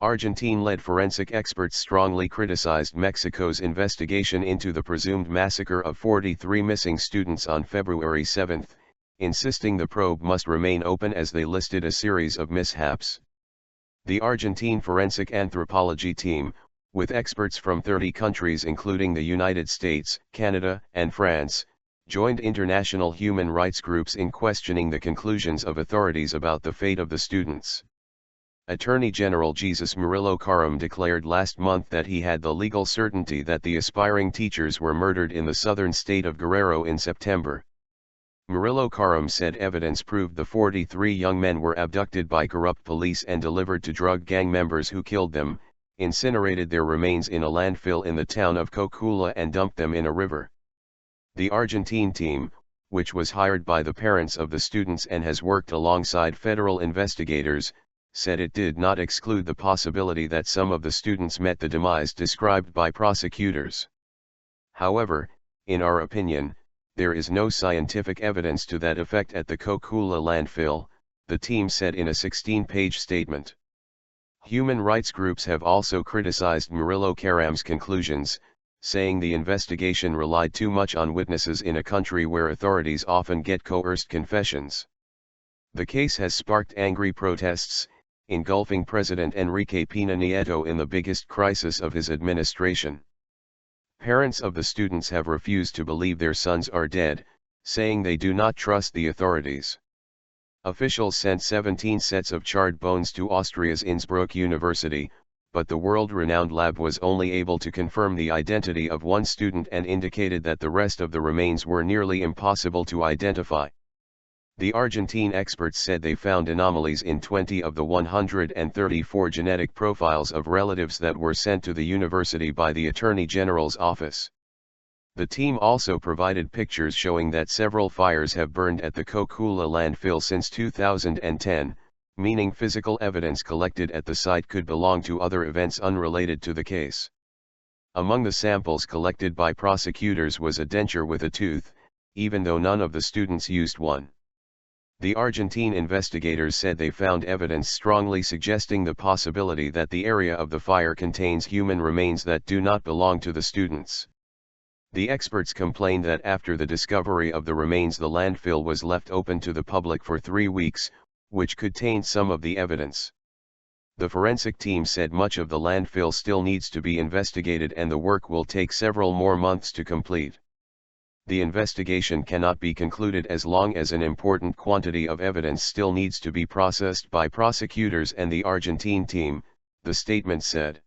Argentine-led forensic experts strongly criticized Mexico's investigation into the presumed massacre of 43 missing students on February 7, insisting the probe must remain open as they listed a series of mishaps. The Argentine Forensic Anthropology Team, with experts from 30 countries including the United States, Canada, and France, joined international human rights groups in questioning the conclusions of authorities about the fate of the students. Attorney General Jesus Murillo Karam declared last month that he had the legal certainty that the aspiring teachers were murdered in the southern state of Guerrero in September. Murillo Karam said evidence proved the 43 young men were abducted by corrupt police and delivered to drug gang members who killed them, incinerated their remains in a landfill in the town of Cocula and dumped them in a river. The Argentine team, which was hired by the parents of the students and has worked alongside federal investigators, said it did not exclude the possibility that some of the students met the demise described by prosecutors. However, in our opinion, there is no scientific evidence to that effect at the Cocula landfill, the team said in a 16-page statement. Human rights groups have also criticized Murillo Karam's conclusions, saying the investigation relied too much on witnesses in a country where authorities often get coerced confessions. The case has sparked angry protests, engulfing President Enrique Pena Nieto in the biggest crisis of his administration. Parents of the students have refused to believe their sons are dead, saying they do not trust the authorities. Officials sent 17 sets of charred bones to Austria's Innsbruck University, but the world-renowned lab was only able to confirm the identity of one student and indicated that the rest of the remains were nearly impossible to identify. The Argentine experts said they found anomalies in 20 of the 134 genetic profiles of relatives that were sent to the university by the Attorney General's office. The team also provided pictures showing that several fires have burned at the Cocula landfill since 2010, meaning physical evidence collected at the site could belong to other events unrelated to the case. Among the samples collected by prosecutors was a denture with a tooth, even though none of the students used one. The Argentine investigators said they found evidence strongly suggesting the possibility that the area of the fire contains human remains that do not belong to the students. The experts complained that after the discovery of the remains the landfill was left open to the public for 3 weeks, which could taint some of the evidence. The forensic team said much of the landfill still needs to be investigated and the work will take several more months to complete. The investigation cannot be concluded as long as an important quantity of evidence still needs to be processed by prosecutors and the Argentine team, the statement said.